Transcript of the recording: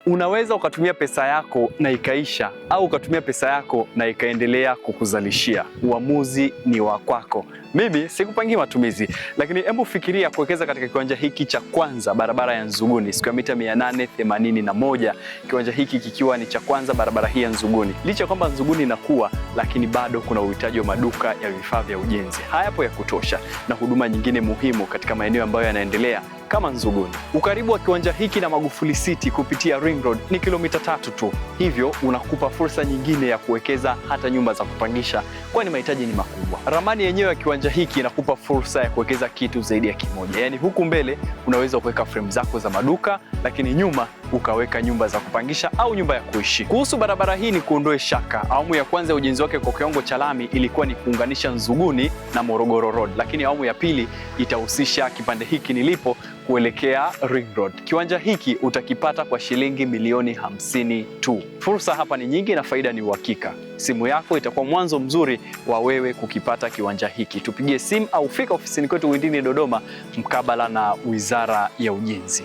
Unaweza ukatumia pesa yako na ikaisha, au ukatumia pesa yako na ikaendelea kukuzalishia. Uamuzi ni wa kwako. Mimi sikupangi matumizi, lakini hebu fikiria kuwekeza katika kiwanja hiki cha kwanza barabara ya Nzuguni, square mita 881. Kiwanja hiki kikiwa ni cha kwanza barabara hii ya Nzuguni. Licha kwamba Nzuguni inakuwa, lakini bado kuna uhitaji wa maduka ya vifaa vya ujenzi. Hayapo ya kutosha, na huduma nyingine muhimu katika maeneo ambayo yanaendelea kama Nzuguni. Ukaribu wa kiwanja hiki na Magufuli City kupitia Ring Road ni kilomita 3 tu. Hivyo unakupa fursa nyingine ya kuwekeza hata nyumba za kupangisha, kwani mahitaji ni makubwa. Ramani yenyewe ya kiwanja hiki inakupa fursa ya kuwekeza kitu zaidi ya kimoja. Yaani huku mbele unaweza kuweka frame zako za maduka, lakini nyuma ukaweka nyumba za kupangisha au nyumba ya kuishi. Kuhusu barabara hii ni kuondoe shaka. Awamu ya kwanza ya ujenzi wake kwa kiwango cha lami ilikuwa ni kuunganisha Nzuguni na Morogoro Road, lakini awamu ya pili itahusisha kipande hiki nilipo kuelekea Ring Road. Kiwanja hiki utakipata kwa shilingi milioni 50 tu. Fursa hapa ni nyingi na faida ni uhakika. Simu yako itakuwa mwanzo mzuri wa wewe kukipata kiwanja hiki. Tupigie simu au fika ofisini kwetu Windini Dodoma, mkabala na Wizara ya Ujenzi.